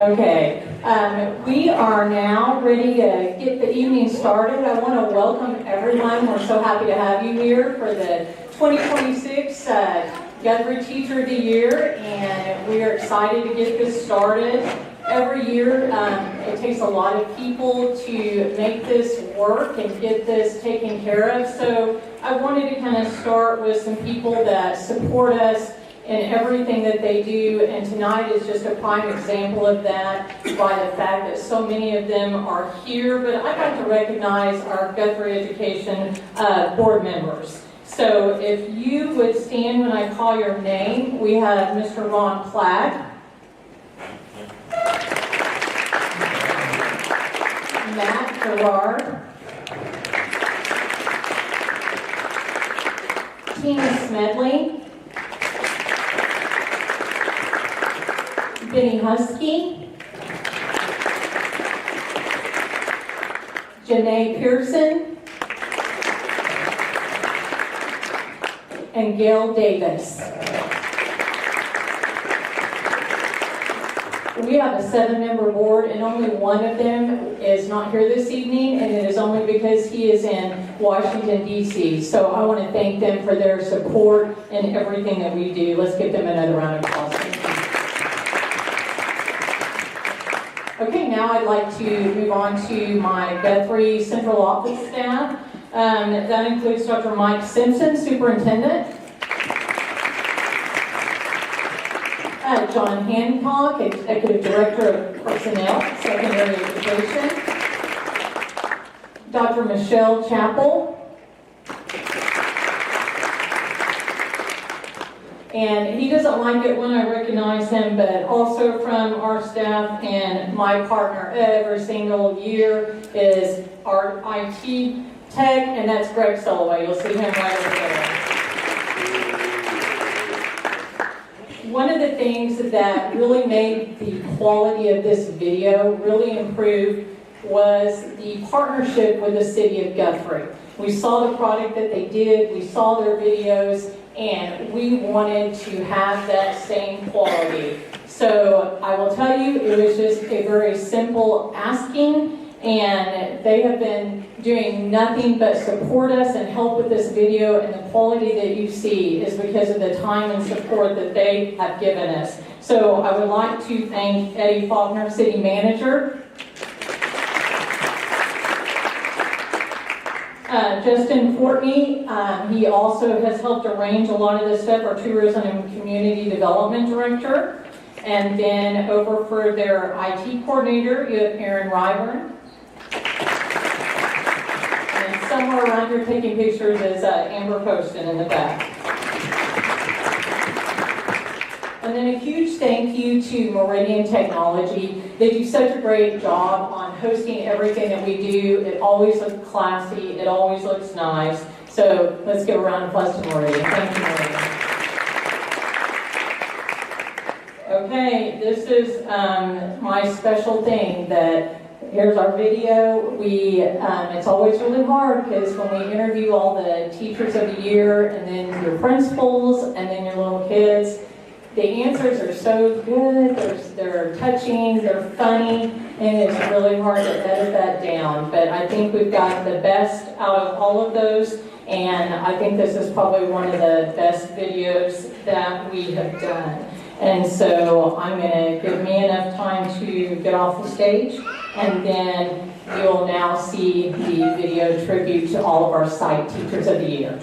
Okay, we are now ready to get the evening started. I want to welcome everyone. We're so happy to have you here for the 2026 Guthrie Teacher of the Year, and we are excited to get this started. Every year, it takes a lot of people to make this work and get this taken care of. So I wanted to kind of start with some people that support us in everything that they do, and tonight is just a prime example of that by the fact that so many of them are here. But I'd like to recognize our Guthrie Education board members. So if you would stand when I call your name, we have Mr. Ron Platt, Matt Gerard, Tina Smedley, Benny Husky, Janae Pearson, and Gail Davis. We have a 7-member board, and only one of them is not here this evening, and it is only because he is in Washington, D.C. So I want to thank them for their support in everything that we do. Let's give them another round of applause. Okay, now I'd like to move on to my Guthrie Central Office staff. That includes Dr. Mike Simpson, Superintendent. John Hancock, Executive Director of Personnel, Secondary Education. Dr. Michelle Chappell. And he doesn't like it when I recognize him, but also from our staff and my partner every single year is our IT tech, and that's Greg Soloway. You'll see him right over there. One of the things that really made the quality of this video really improve was the partnership with the city of Guthrie. We saw the product that they did, we saw their videos, and we wanted to have that same quality. So I will tell you, it was just a very simple asking, and they have been doing nothing but support us and help with this video, and the quality that you see is because of the time and support that they have given us. So I would like to thank Eddie Faulkner, City Manager, Justin Fortney, he also has helped arrange a lot of this stuff, our Tourism and Community Development Director. And then over for their IT coordinator, you have Aaron Ryburn. And somewhere around here taking pictures is Amber Poston in the back. And then a huge thank you to Meridian Technology. They do such a great job on hosting everything that we do. It always looks classy. It always looks nice. So let's give a round of applause to Meridian. Thank you, Meridian. Okay, this is my special thing that here's our video. It's always really hard because when we interview all the teachers of the year and then your principals and then your little kids, the answers are so good, they're touching, they're funny, and it's really hard to edit that down. But I think we've got the best out of all of those, and I think this is probably one of the best videos that we have done. And so I'm going to give me enough time to get off the stage, and then you'll now see the video tribute to all of our site teachers of the year.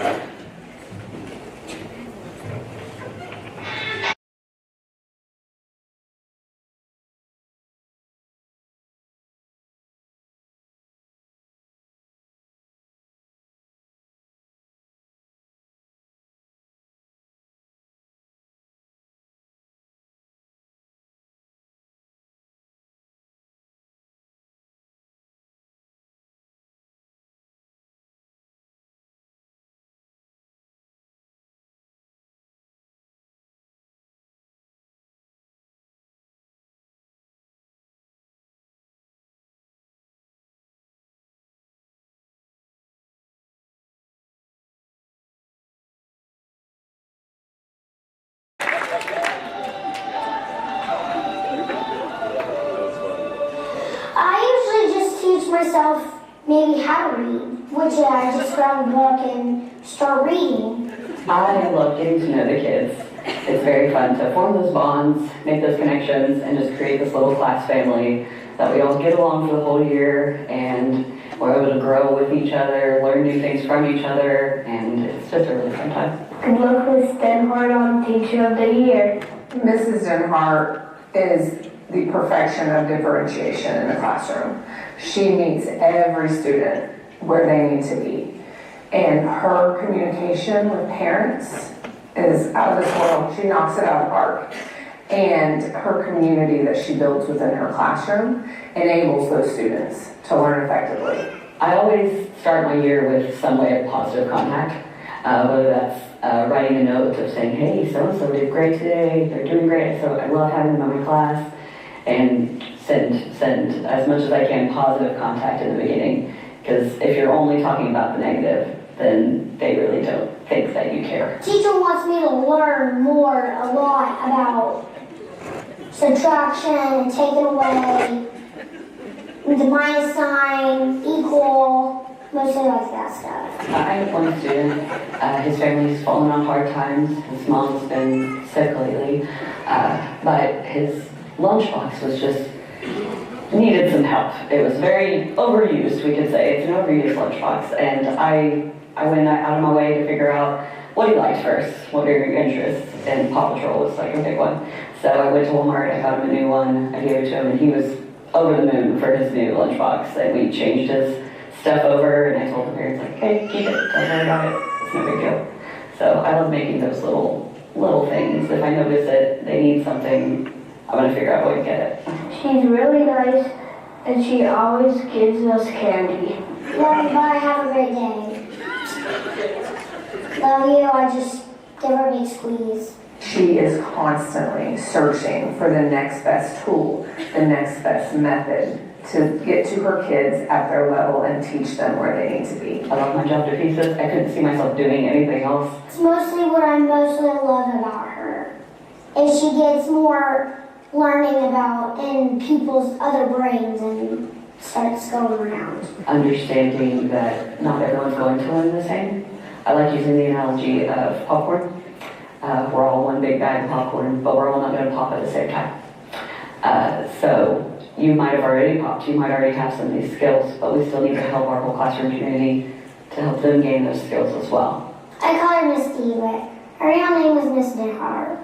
myself maybe how to read, which I just grab a book and start reading. I love getting to know the kids. It's very fun to form those bonds, make those connections, and just create this little class family that we all get along for the whole year, and we're able to grow with each other, learn new things from each other, and it's just a really fun time. Good luck with Denhart on Teacher of the Year. Mrs. Denhart is the perfection of differentiation in the classroom. She meets every student where they need to be. And her communication with parents is out of this world. She knocks it out of the park. And her community that she builds within her classroom enables those students to learn effectively. I always start my year with some way of positive contact, whether that's writing a note of saying, hey, so-and-so did great today, they're doing great, so I love having them in my class, and send as much as I can positive contact in the beginning, because if you're only talking about the negative, then they really don't think that you care. Teacher wants me to learn a lot about subtraction and taking away, the minus sign, equal, mostly like that stuff. I have one student, his family's fallen on hard times, his mom's been sick lately, but his lunchbox was just needed some help. It was very overused, we could say. It's an overused lunchbox, and I went out of my way to figure out what he liked first, what are your interests, and Paw Patrol was like a big one. So I went to Walmart, I got him a new one, I gave it to him, and he was over the moon for his new lunchbox. And we changed his stuff over, and I told the parents, like, hey, keep it, don't worry about it, it's no big deal. So I love making those little things. If I notice it, they need something, I'm gonna figure out a way to get it. She's really nice, and she always gives us candy. Love you, bye, have a great day. Love you, I just give her a big squeeze. She is constantly searching for the next best tool, the next best method to get to her kids at their level and teach them where they need to be. I love my job to pieces. I couldn't see myself doing anything else. It's mostly what I mostly love about her, is she gets more learning about in people's other brains and starts going around. Understanding that not everyone's going to learn the same. I like using the analogy of popcorn. We're all one big bag of popcorn, but we're all not going to pop at the same time. So you might have already popped, you might already have some of these skills, but we still need to help our whole classroom community to help them gain those skills as well. I call her Miss Dewitt. Her real name was Miss Denhart.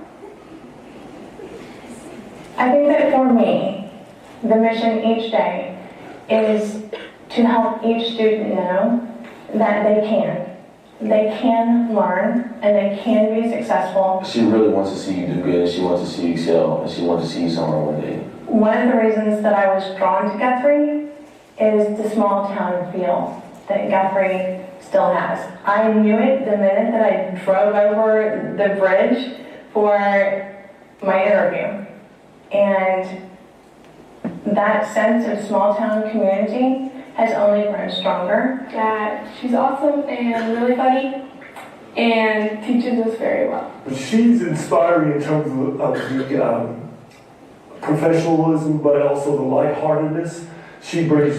I think that for me, the mission each day is to help each student know that they can learn, and they can be successful. She really wants to see you do good, and she wants to see you excel, and she wants to see you somewhere one day. One of the reasons that I was drawn to Guthrie is the small town feel that Guthrie still has. I knew it the minute that I drove over the bridge for my interview. And that sense of small town community has only grown stronger. That she's awesome and really funny and teaches us very well. She's inspiring in terms of the professionalism, but also the lightheartedness. She brings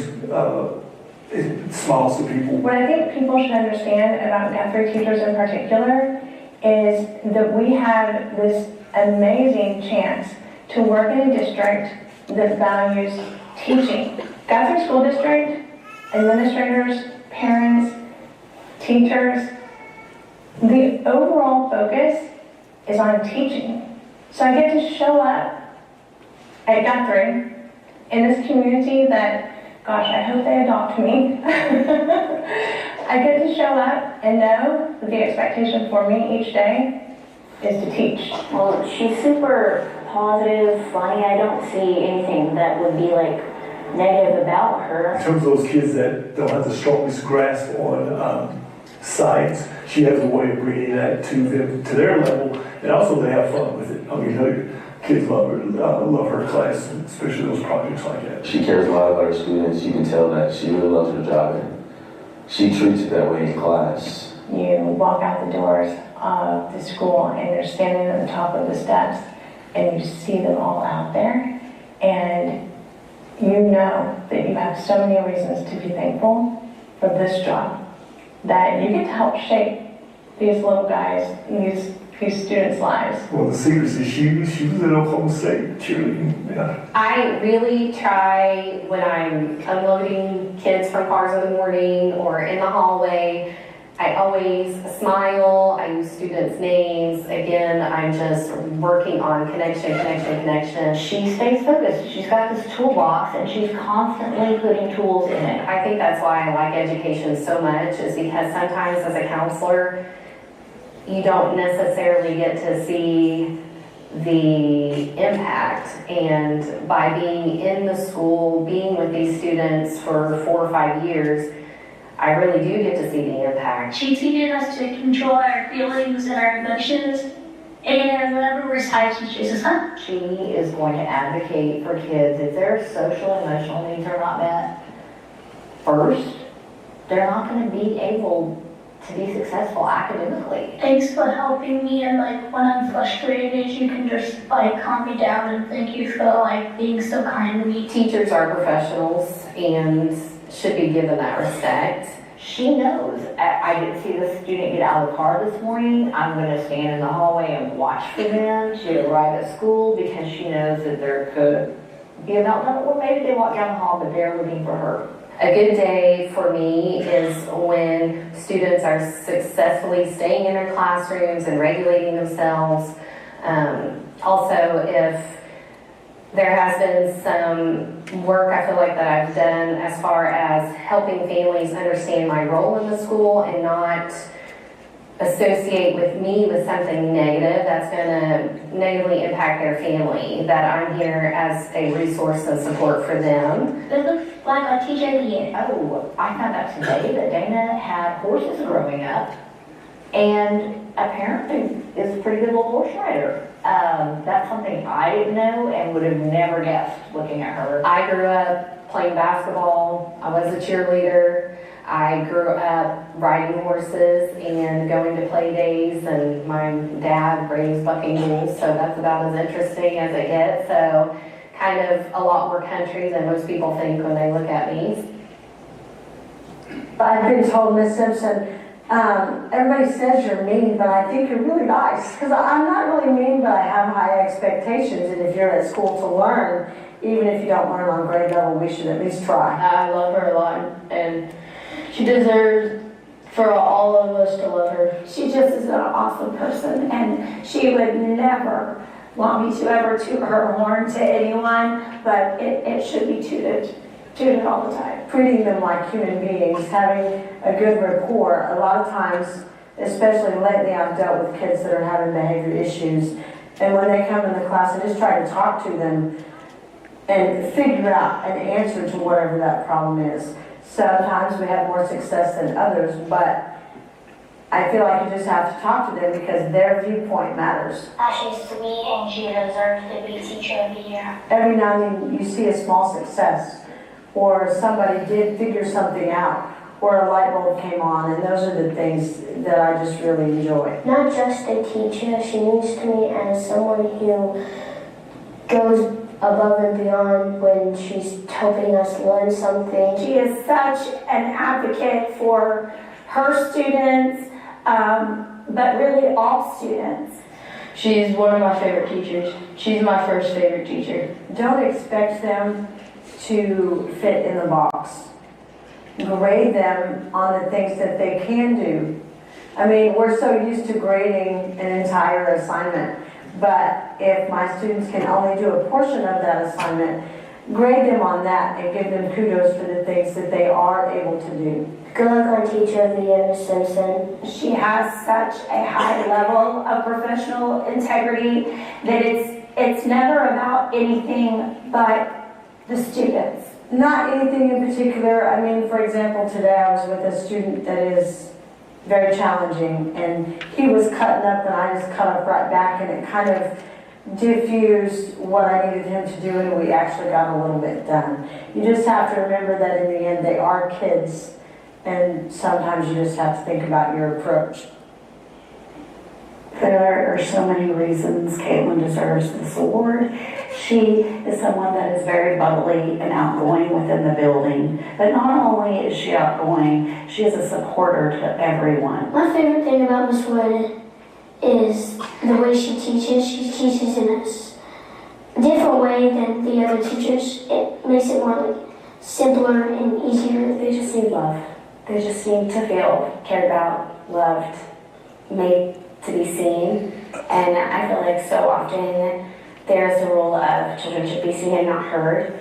smiles to people. What I think people should understand about Guthrie teachers in particular is that we have this amazing chance to work in a district that values teaching. Guthrie School District, administrators, parents, teachers, the overall focus is on teaching. So I get to show up at Guthrie in this community that, gosh, I hope they adopt me. I get to show up and know that the expectation for me each day is to teach. Well, she's super positive, funny. I don't see anything that would be like negative about her. In terms of those kids that don't have the strongest grasp on science, she has a way of bringing that to them, to their level, and also they have fun with it. I mean, her kids love her class, especially those projects like that. She cares a lot about her students. You can tell that she really loves her job, and she treats it that way in class. You walk out the doors of the school and you're standing at the top of the steps and you see them all out there, and you know that you have so many reasons to be thankful for this job, that you get to help shape these little guys, these students' lives. Well, the secret is she was at Oklahoma State cheerleading. Yeah. I really try when I'm unloading kids from cars in the morning or in the hallway. I always smile. I use students' names. Again, I'm just working on connection. She stays focused. She's got this toolbox and she's constantly putting tools in it. I think that's why I like education so much, is because sometimes as a counselor, you don't necessarily get to see the impact. And by being in the school, being with these students for 4 or 5 years, I really do get to see the impact. She teaches us to control our feelings and our emotions, and whenever we're sad, she chooses us. She is going to advocate for kids if their social and emotional needs are not met first, they're not going to be able to be successful academically. Thanks for helping me, and like when I'm frustrated, you can just like calm me down, and thank you for like being so kind to me. Teachers are professionals and should be given that respect. She knows. I didn't see the student get out of the car this morning. I'm going to stand in the hallway and watch for them. She'll arrive at school because she knows that there could be a meltdown, or maybe they walk down the hall but they're looking for her. A good day for me is when students are successfully staying in their classrooms and regulating themselves. Also, if there has been some work I feel like that I've done as far as helping families understand my role in the school and not associate with me with something negative that's going to negatively impact their family, that I'm here as a resource and support for them. It looks like our teacher of the year. Oh, I found out today that Dana had horses growing up and apparently is a pretty good little horse rider. That's something I didn't know and would have never guessed looking at her. I grew up playing basketball. I was a cheerleader. I grew up riding horses and going to play days, and my dad raised bucking bulls, so that's about as interesting as it gets. So kind of a lot more country than most people think when they look at me. I've been told, Miss Simpson, everybody says you're mean, but I think you're really nice. Because I'm not really mean, but I have high expectations, and if you're at school to learn, even if you don't learn on grade level, we should at least try. I love her a lot, and she deserves for all of us to love her. She just is an awesome person, and she would never want me to ever toot her horn to anyone, but it should be tooted all the time. Treating them like human beings, having a good rapport. A lot of times, especially lately, I've dealt with kids that are having behavior issues, and when they come in the class, I just try to talk to them and figure out an answer to whatever that problem is. Sometimes we have more success than others, but I feel like you just have to talk to them because their viewpoint matters. She's sweet and she deserves to be teacher of the year. Every now and then you see a small success, or somebody did figure something out, or a light bulb came on, and those are the things that I just really enjoy. Not just a teacher, she means to me as someone who goes above and beyond when she's helping us learn something. She is such an advocate for her students, but really all students. She's one of my favorite teachers. She's my first favorite teacher. Don't expect them to fit in the box. Grade them on the things that they can do. I mean, we're so used to grading an entire assignment, but if my students can only do a portion of that assignment, grade them on that and give them kudos for the things that they are able to do. Good luck on Teacher of the Year, Ms. Simpson. She has such a high level of professional integrity that it's never about anything but the students. Not anything in particular. I mean, for example, today I was with a student that is very challenging, and he was cutting up and I just cut up right back, and it kind of diffused what I needed him to do, and we actually got a little bit done. You just have to remember that in the end they are kids, and sometimes you just have to think about your approach. There are so many reasons Caitlin deserves this award. She is someone that is very bubbly and outgoing within the building. But not only is she outgoing, she is a supporter to everyone. My favorite thing about Miss Wood is the way she teaches. She teaches in a different way than the other teachers. It makes it more like simpler and easier. They just need love. They just need to feel cared about, loved, made to be seen. And I feel like so often there's the rule of children should be seen and not heard.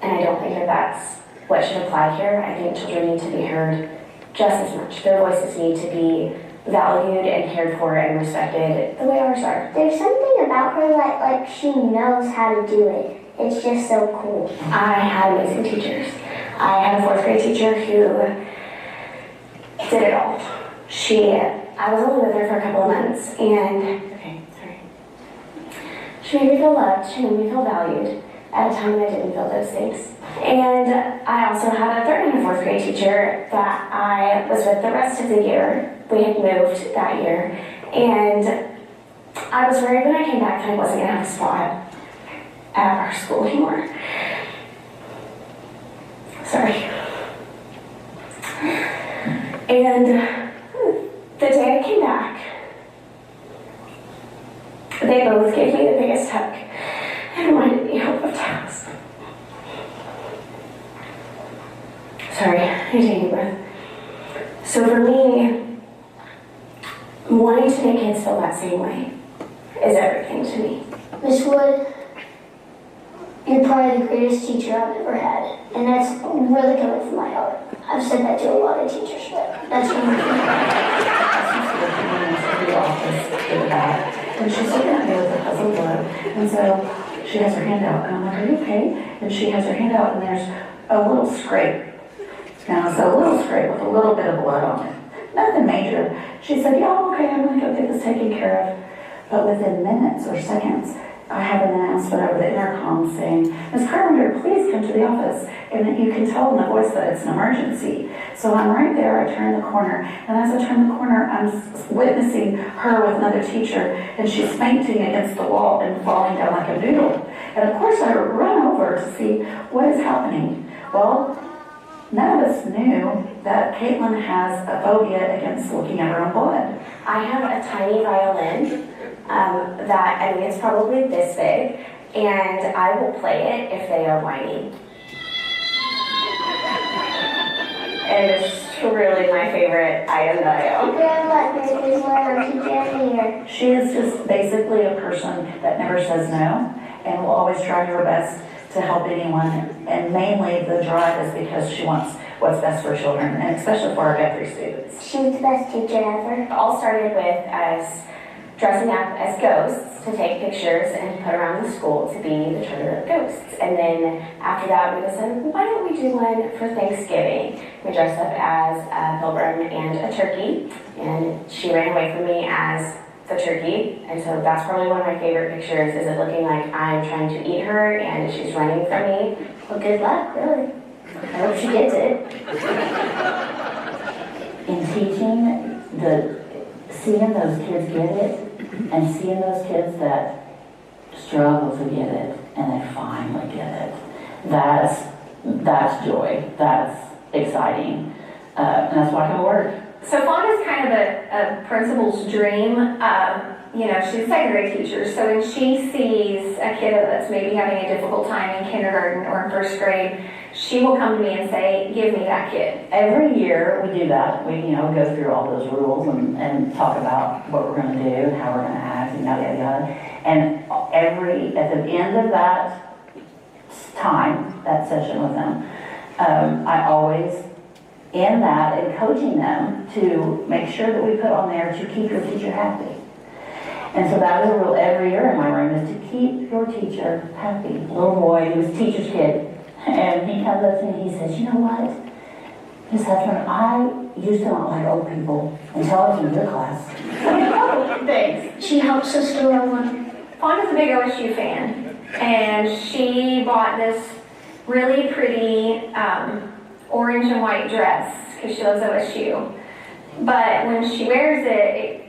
And I don't think that that's what should apply here. I think children need to be heard just as much. Their voices need to be valued and cared for and respected the way ours are. There's something about her that like she knows how to do it. It's just so cool. I had amazing teachers. I had a 4th grade teacher who did it all. I was only with her for a couple of months, and she made me feel loved, she made me feel valued at a time when I didn't feel those things. And I also had a 3rd and a 4th grade teacher that I was with the rest of the year. We had moved that year, and I was worried when I came back that I wasn't going to have a spot at our school anymore. Sorry. And the day I came back, they both gave me the biggest hug and reminded me of the house. Sorry, I need to take a breath. So for me, wanting to make kids feel that same way is everything to me. Miss Wood, you're probably the greatest teacher I've ever had, and that's really coming from my heart. I've said that to a lot of teachers, but that's from my heart. And she's looking at me with a puzzled look, and so she has her hand out, and I'm like, are you okay? And she has her hand out, and there's a little scrape. Now, it's a little scrape with a little bit of blood on it. Nothing major. She said, yeah, I'm okay, I'm gonna go get this taken care of. But within minutes or seconds, I have an announcement over the intercom saying, Ms. Carpenter, please come to the office. And you can tell in the voice that it's an emergency. So I'm right there, I turn the corner. And as I turn the corner, I'm witnessing her with another teacher. And she's fainting against the wall and falling down like a noodle. And of course, I run over to see what is happening. Well, none of us knew that Caitlin has a phobia against looking at her own blood. I have a tiny violin that, I mean, it's probably this big, and I will play it if they are whining. And it's really my favorite item that I own. She is just basically a person that never says no and will always try her best to help anyone, and mainly the drive is because she wants what's best for children, and especially for our Guthrie students. She's the best teacher ever. It all started with us dressing up as ghosts to take pictures and put around the school to be the Turner of Ghosts. And then after that, we decided, why don't we do one for Thanksgiving? We dressed up as a pilgrim and a turkey, and she ran away from me as the turkey, and so that's probably one of my favorite pictures, is it looking like I'm trying to eat her and she's running from me. Well, good luck, really. I hope she gets it. In teaching, seeing those kids get it, and seeing those kids that struggle to get it, and they finally get it, that's joy, that's exciting, and that's why I come to work. So Fonda's kind of a principal's dream. She's a second grade teacher, so when she sees a kid that's maybe having a difficult time in kindergarten or in 1st grade, she will come to me and say, give me that kid. Every year we do that. We go through all those rules and talk about what we're going to do and how we're going to act and yada, yada, yada. And at the end of that time, that session with them, I always end that and coaching them to make sure that we put on there to keep your teacher happy. And so that is a rule every year in my room, is to keep your teacher happy. A little boy, he was a teacher's kid, and he comes up to me and he says, you know what, Miss Heffron, I used to not like old people until I was in your class. Oh, thanks. She helps us to love one. Fonda's a big OSU fan, and she bought this really pretty orange and white dress because she loves OSU. But when she wears it,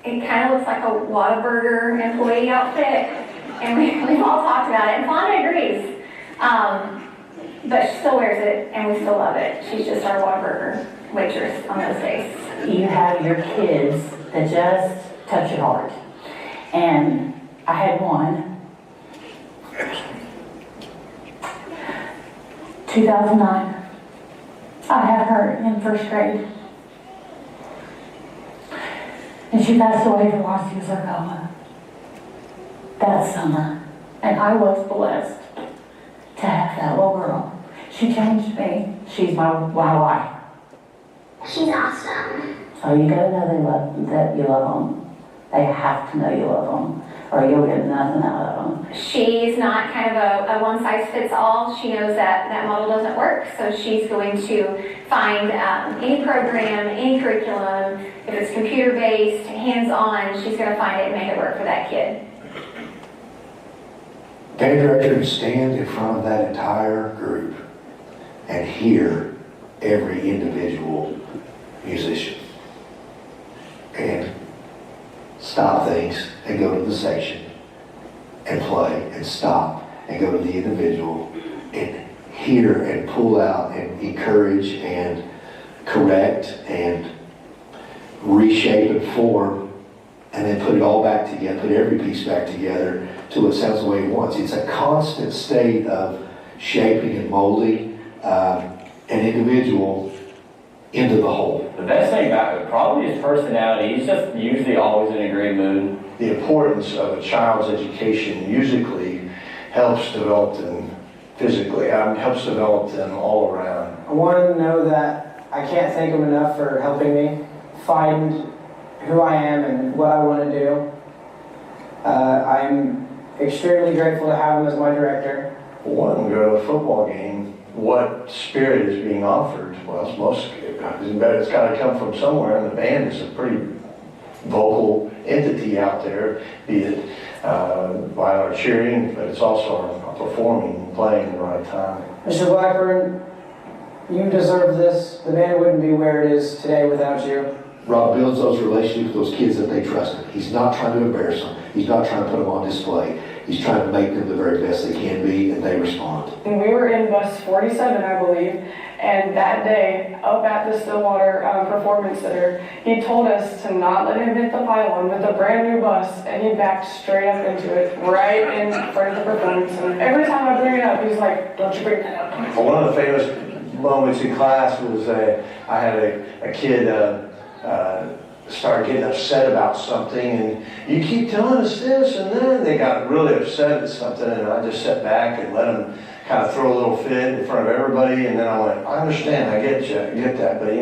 it kind of looks like a Whataburger employee outfit, and we've all talked about it, and Fonda agrees. But she still wears it, and we still love it. She's just our Whataburger waitress on those days. You have your kids that just touch your heart. And I had one, 2009. I had her in first grade. And she passed away from osteosarcoma that summer. And I was blessed to have that little girl. She changed me. She's my life. She's awesome. So you gotta know that you love them. They have to know you love them, or you'll get nothing out of them. She's not kind of a one-size-fits-all. She knows that that model doesn't work, so she's going to find any program, any curriculum. If it's computer-based, hands-on, she's going to find it and make it work for that kid. Band director to stand in front of that entire group and hear every individual musician and stop things and go to the section and play and stop and go to the individual and hear and pull out and encourage and correct and reshape and form and then put it all back together, put every piece back together till it sounds the way he wants. It's a constant state of shaping and molding an individual into the whole. The best thing about it probably his personality. He's just usually always in a great mood. The importance of a child's education musically helps develop them physically, helps develop them all around. I want them to know that I can't thank them enough for helping me find who I am and what I want to do. I'm extremely grateful to have him as my director. One, go to a football game. What spirit is being offered? Well, it's got to come from somewhere, and the band is a pretty vocal entity out there, be it by our cheering, but it's also our performing and playing at the right time. Mr. Blackburn, you deserve this. The band wouldn't be where it is today without you. Rob builds those relationships with those kids that they trust him. He's not trying to embarrass them. He's not trying to put them on display. He's trying to make them the very best they can be, and they respond. And we were in bus 47, I believe, and that day, up at the Stillwater Performance Center, he told us to not let him hit the pylon with a brand new bus, and he backed straight up into it, right in front of the performance center. Every time I bring it up, he's like, don't you bring that up. Well, one of the famous moments in class was I had a kid started getting upset about something, and you keep telling us this, and then they got really upset at something, and I just sat back and let them kind of throw a little fit in front of everybody, and then I went, I understand, I get you, I get that, but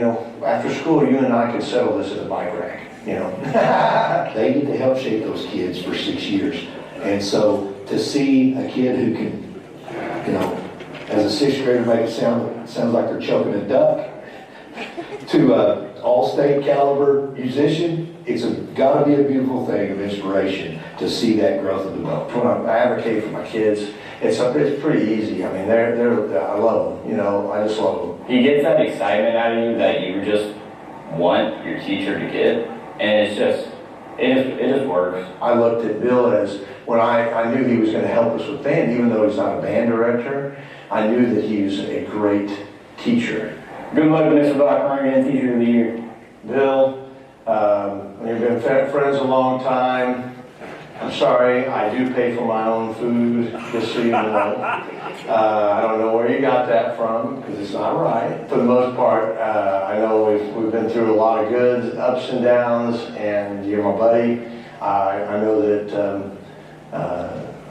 after school, you and I can settle this at the bike rack, They get to help shape those kids for 6 years, and so to see a kid who can, as a sixth grader make it sounds like they're choking a duck, to a all-state caliber musician, it's got to be a beautiful thing of inspiration to see that growth and development. When I advocate for my kids, it's pretty easy. I mean, I love them. I just love them. He gets that excitement out of you that you just want your teacher to get, and it just works. I looked at Bill as when I knew he was going to help us with band, even though he's not a band director. I knew that he was a great teacher. Good luck, Mr. Blackburn, again, Teacher of the Year. Bill, we've been friends a long time. I'm sorry, I do pay for my own food, just so you know. I don't know where you got that from, because it's not right. For the most part, I know we've been through a lot of good ups and downs, and you're my buddy. I know that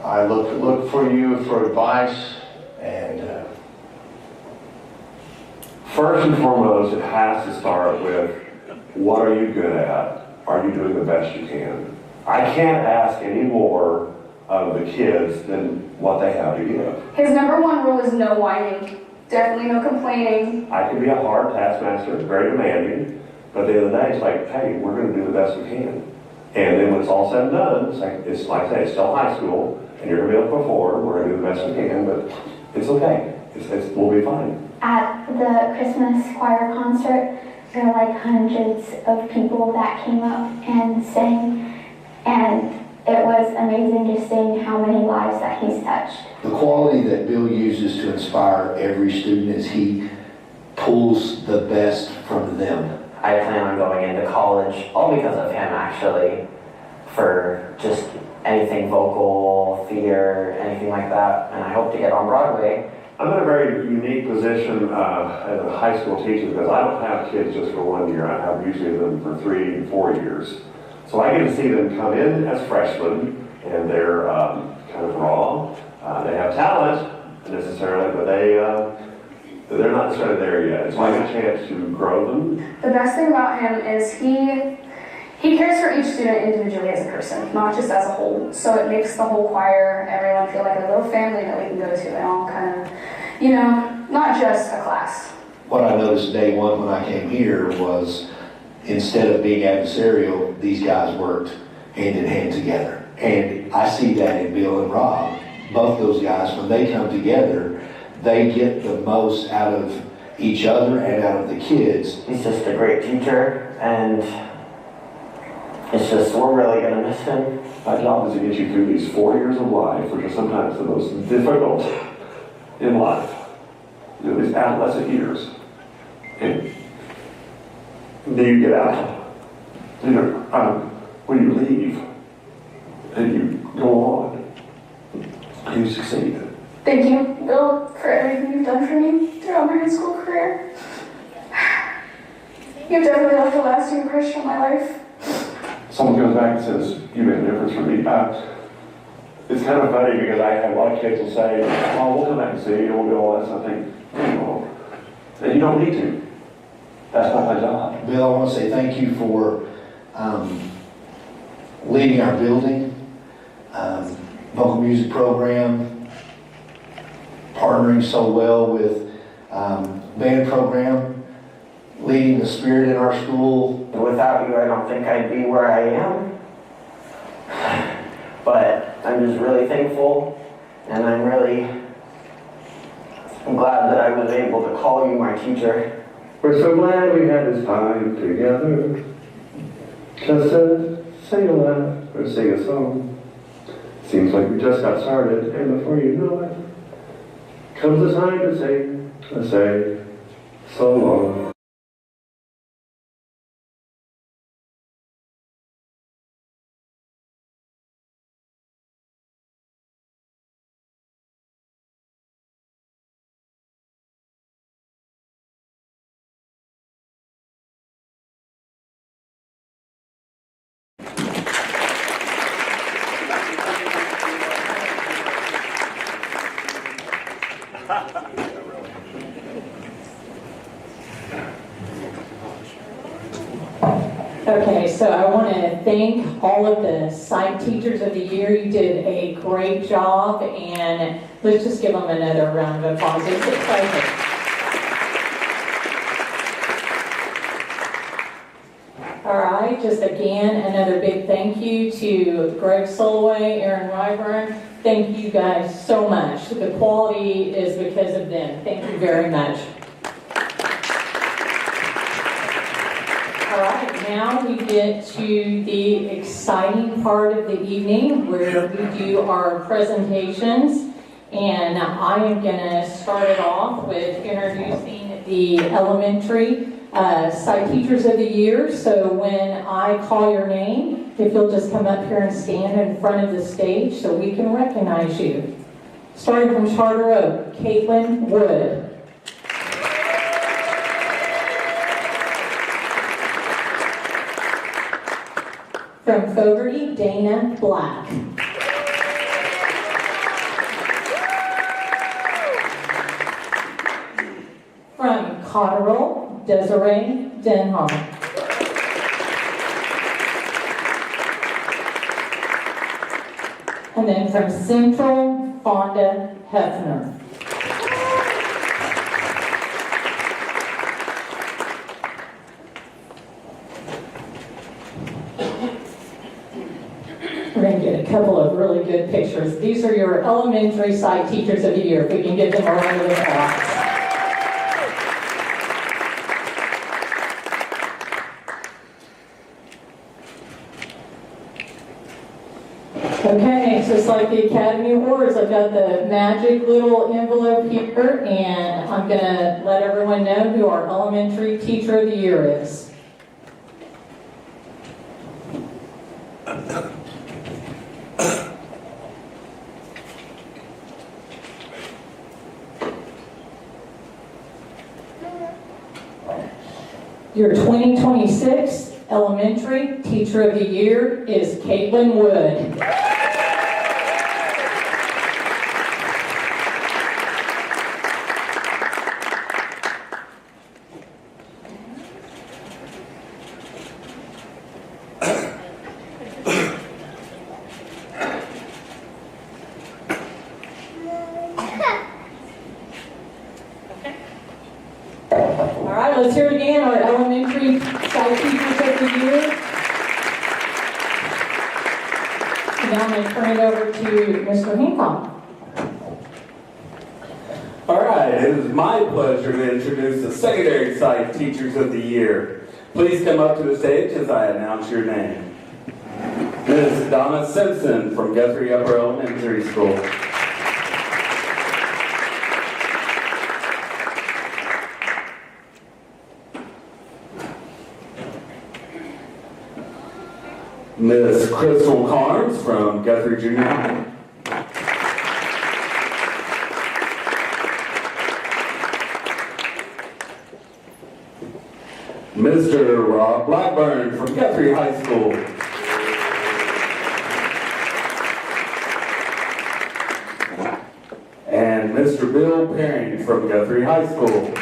I look for you for advice, and first and foremost, it has to start with, what are you good at? Are you doing the best you can? I can't ask any more of the kids than what they have to give. His number one rule is no whining. Definitely no complaining. I can be a hard taskmaster, very demanding, but at the end of the day, it's like, hey, we're going to do the best we can. And then when it's all said and done, it's like I say, it's still high school, and you're going to be able to perform, we're going to do the best we can, but it's okay. We'll be fine. At the Christmas choir concert, there were like hundreds of people that came up and sang, and it was amazing just seeing how many lives that he's touched. The quality that Bill uses to inspire every student is he pulls the best from them. I plan on going into college, all because of him actually, for just anything vocal, theater, anything like that, and I hope to get on Broadway. I'm in a very unique position as a high school teacher because I don't have kids just for 1 year. I have usually them for 3 and 4 years. So I get to see them come in as freshmen, and they're kind of raw. They have talent necessarily, but they're not necessarily there yet. It's like a chance to grow them. The best thing about him is he cares for each student individually as a person, not just as a whole. So it makes the whole choir, everyone feel like a little family that we can go to and all kind of, you know, not just a class. What I noticed day one when I came here was instead of being adversarial, these guys worked hand in hand together. And I see that in Bill and Rob. Both those guys, when they come together, they get the most out of each other and out of the kids. He's just a great teacher, and it's just, we're really going to miss him. My job is to get you through these 4 years of life, which are sometimes the most difficult in life. You know, these adolescent years. And then you get out. You know, when you leave, and you go on, and you succeed. Thank you, Bill, for everything you've done for me throughout my high school career. You've definitely left a lasting impression on my life. Someone comes back and says, you made a difference for me. It's kind of funny because I have a lot of kids will say, oh, we'll come back and see you, we'll do all that stuff. I think, well, you don't need to. That's not my job. Bill, I want to say thank you for leading our building, vocal music program, partnering so well with band program, leading the spirit in our school. Without you, I don't think I'd be where I am. But I'm just really thankful, and I'm glad that I was able to call you my teacher. We're so glad we had this time together. Just to sing a laugh or sing a song. Seems like we just got started, and before you know it, comes the time to sing, I say, so long. Okay, so I want to thank all of the site teachers of the year. You did a great job, and let's just give them another round of applause. It's exciting. All right, just again, another big thank you to Greg Soloway, Aaron Ryburn. Thank you guys so much. The quality is because of them. Thank you very much. All right, now we get to the exciting part of the evening where we do our presentations. And I am going to start it off with introducing the elementary site teachers of the year. So when I call your name, if you'll just come up here and stand in front of the stage so we can recognize you. Starting from Charter Oak, Caitlin Wood. From Fogarty, Dana Black. From Cotterill, Desiree Denham. And then from Central, Fonda Hefner. We're going to get a couple of really good pictures. These are your elementary site teachers of the year. If we can give them a round of applause. Okay, so it's like the Academy Awards. I've got the magic little envelope here, and I'm going to let everyone know who our elementary teacher of the year is. Your 2026 elementary teacher of the year is Caitlin Wood. All right, let's hear it again, our elementary science teachers of the year. And now I'm going to turn it over to Mr. Hancock. All right, it is my pleasure to introduce the secondary site teachers of the year. Please come up to the stage as I announce your name. Ms. Donna Simpson from Guthrie Upper Elementary School. Ms. Crystal Carnes from Guthrie Junior High. Mr. Rob Blackburn from Guthrie High School. And Mr. Bill Perry from Guthrie High School.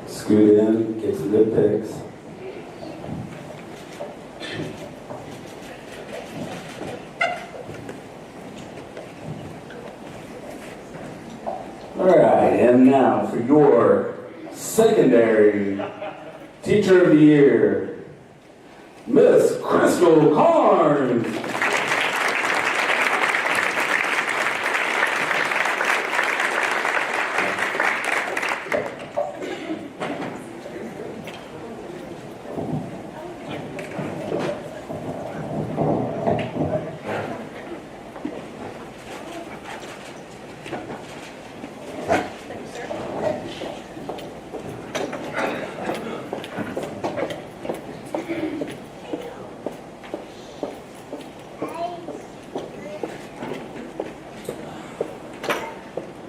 Scoot in, get some good pics. All right, and now for your secondary teacher of the year, Miss Crystal Carnes.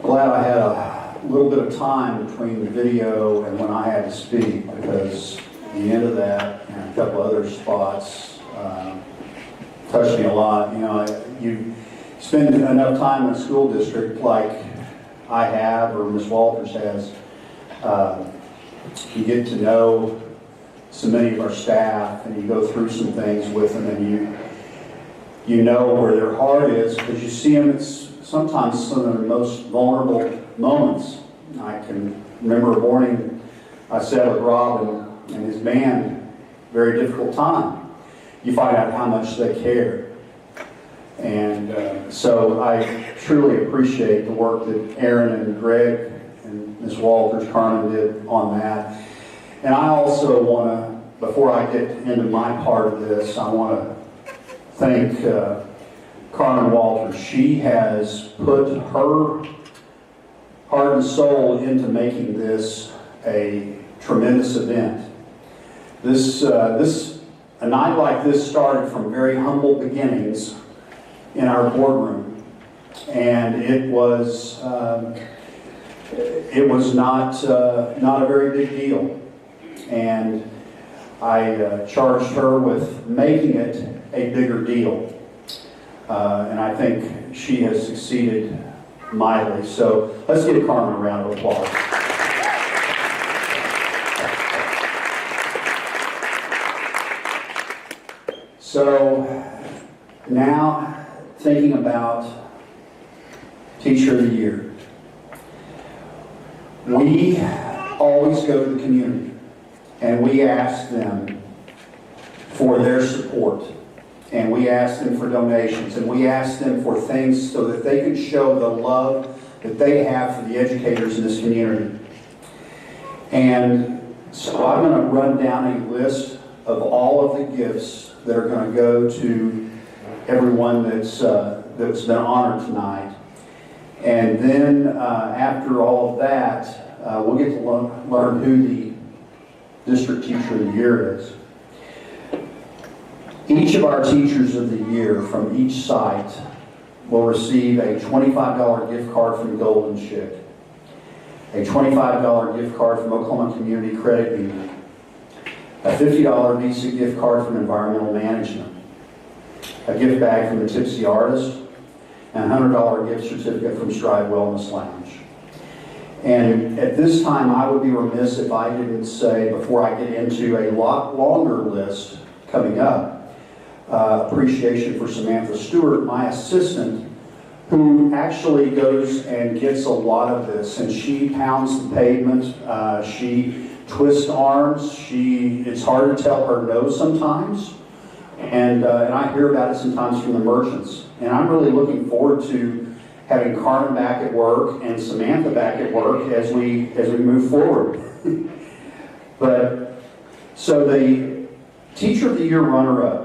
Glad I had a little bit of time between the video and when I had to speak, because the end of that and a couple other spots touched me a lot. You know, you spend enough time in a school district like I have, or Ms. Walters has, you get to know so many of our staff, and you go through some things with them, and you know where their heart is, because you see them. It's sometimes some of the most vulnerable moments. I can remember a morning I sat with Rob and his band, very difficult time. You find out how much they care. And so I truly appreciate the work that Aaron and Greg and Ms. Walters, Carmen did on that. And I also want to, before I get into my part of this, I want to thank Carmen Walters. She has put her heart and soul into making this a tremendous event. A night like this started from very humble beginnings in our boardroom, and it was not a very big deal. And I charged her with making it a bigger deal. And I think she has succeeded mightily. So let's give Carmen a round of applause. So now, thinking about Teacher of the Year, we always go to the community and we ask them for their support. and we asked them for donations, and we asked them for things so that they could show the love that they have for the educators in this community. And so I'm going to run down a list of all of the gifts that are going to go to everyone that's been honored tonight. And then after all of that, we'll get to learn who the District Teacher of the Year is. Each of our Teachers of the Year from each site will receive a $25 gift card from Golden Chick, a $25 gift card from Oklahoma Community Credit Union, a $50 Visa gift card from Environmental Management, a gift bag from the Tipsy Artist, and a $100 gift certificate from Stride Wellness Lounge. And at this time, I would be remiss if I didn't say, before I get into a lot longer list coming up, appreciation for Samantha Stewart, my assistant, who actually goes and gets a lot of this, and she pounds the pavement, she twists arms, it's hard to tell her no sometimes, and I hear about it sometimes from the merchants. And I'm really looking forward to having Carmen back at work and Samantha back at work as we move forward. But so the Teacher of the Year runner-up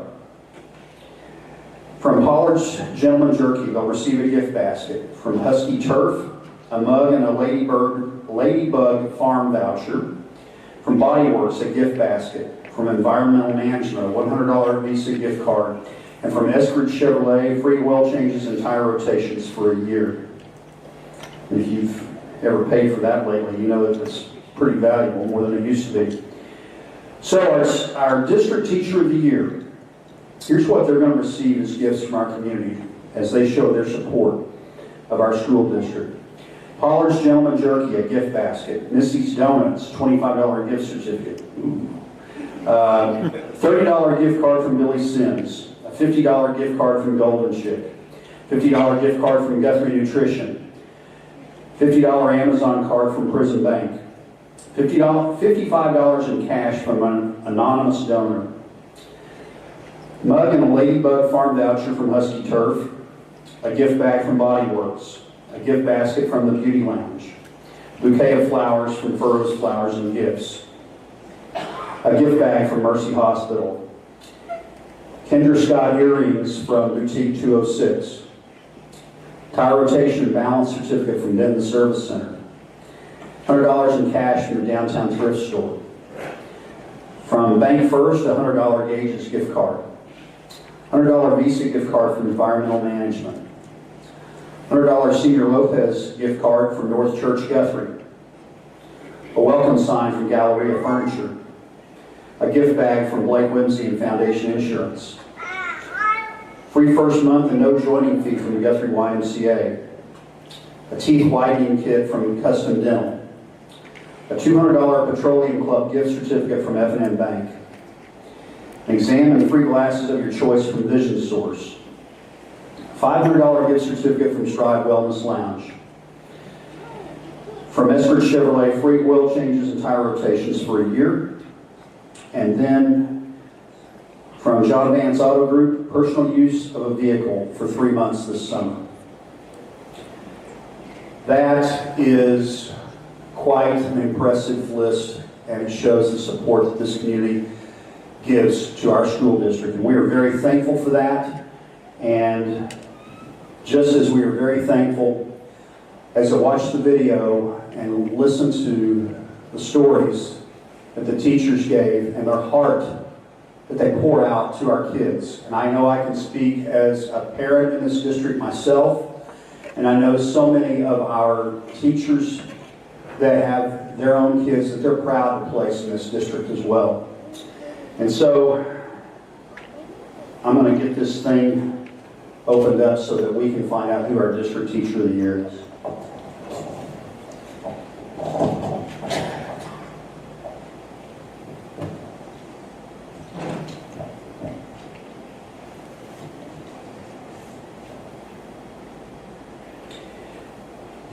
from Pollard's Gentleman Jerky, they'll receive a gift basket. From Husky Turf, a mug and a Ladybug Farm voucher. From Body Works, a gift basket. From Environmental Management, a $100 Visa gift card. And from Eskridge Chevrolet, free oil changes and tire rotations for a year. And if you've ever paid for that lately, you know that it's pretty valuable, more than it used to be. So our District Teacher of the Year, here's what they're going to receive as gifts from our community as they show their support of our school district. Pollard's Gentleman Jerky, a gift basket. Missy's Donuts, $25 gift certificate. $30 gift card from Billy Sims. A $50 gift card from Golden Chick. $50 gift card from Guthrie Nutrition. $50 Amazon card from Prison Bank. $55 in cash from an anonymous donor. Mug and a Ladybug Farm voucher from Husky Turf. A gift bag from Body Works. A gift basket from the Beauty Lounge. Bouquet of flowers from Furrow's Flowers and Gifts. A gift bag from Mercy Hospital. Kendra Scott earrings from Boutique 206. Tire rotation balance certificate from Denton Service Center. $100 in cash from the Downtown Thrift Store. From Bank First, a $100 Gauges gift card. $100 Visa gift card from Environmental Management. $100 Senior Lopez gift card from North Church Guthrie. A welcome sign from Galleria Furniture. A gift bag from Blake Whimsy and Foundation Insurance. Free first month and no joining fee from the Guthrie YMCA. A teeth whitening kit from Custom Dental. A $200 Petroleum Club gift certificate from F&M Bank. An exam and free glasses of your choice from Vision Source. $500 gift certificate from Stride Wellness Lounge. From Eskridge Chevrolet, free oil changes and tire rotations for a year. And then from John Vance Auto Group, personal use of a vehicle for 3 months this summer. That is quite an impressive list, and it shows the support that this community gives to our school district. And we are very thankful for that. And just as we are very thankful as I watched the video and listened to the stories that the teachers gave and their heart that they pour out to our kids. And I know I can speak as a parent in this district myself, and I know so many of our teachers that have their own kids that they're proud to place in this district as well. And so I'm going to get this thing opened up so that we can find out who our District Teacher of the Year is.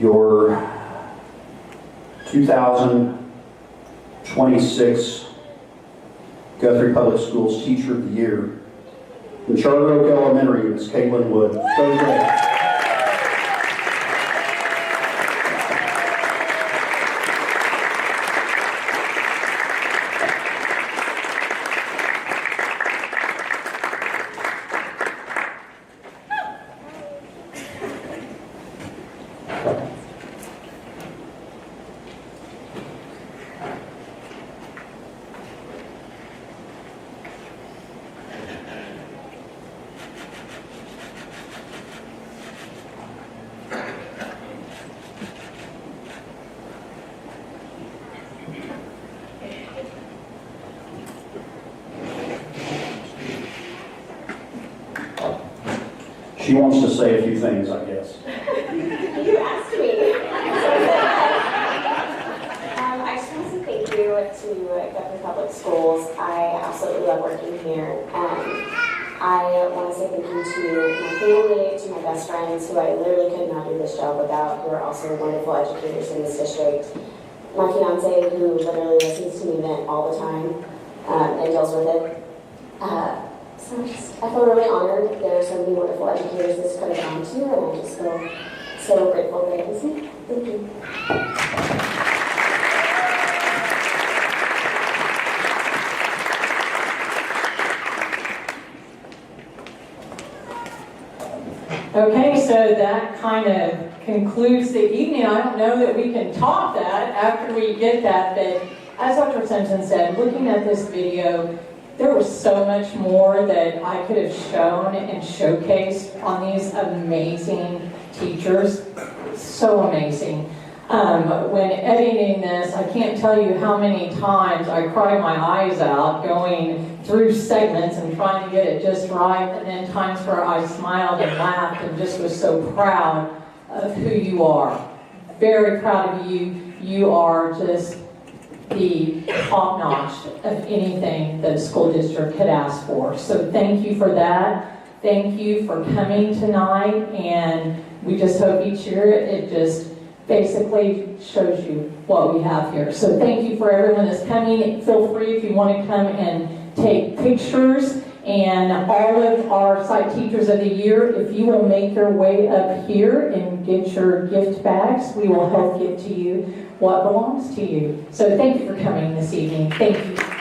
Your 2026 Guthrie Public Schools Teacher of the Year From Charter Oak Elementary, Ms. Caitlin Wood. So great. She wants to say a few things, I guess. You asked me. I just want to say thank you to Guthrie Public Schools. I absolutely love working here. I want to say thank you to my family, to my best friends, who I literally could not do this job without, who are also wonderful educators in this district. My fiance, who literally listens to me vent all the time and deals with it. I feel really honored. There are so many wonderful educators this could have gone to, and I just feel so grateful that it was me. Thank you. Okay, so that kind of concludes the evening. I don't know that we can top that after we get that, but as Dr. Simpson said, looking at this video, there was so much more that I could have shown and showcased on these amazing teachers. So amazing. When editing this, I can't tell you how many times I cried my eyes out going through segments and trying to get it just right, and then times where I smiled and laughed and just was so proud of who you are. Very proud of you. You are just the top notch of anything that a school district could ask for. So thank you for that. Thank you for coming tonight, and we just hope each year it just basically shows you what we have here. So thank you for everyone that's coming. Feel free if you want to come and take pictures, and all of our site teachers of the year, if you will make your way up here and get your gift bags, we will help get to you what belongs to you. So thank you for coming this evening. Thank you.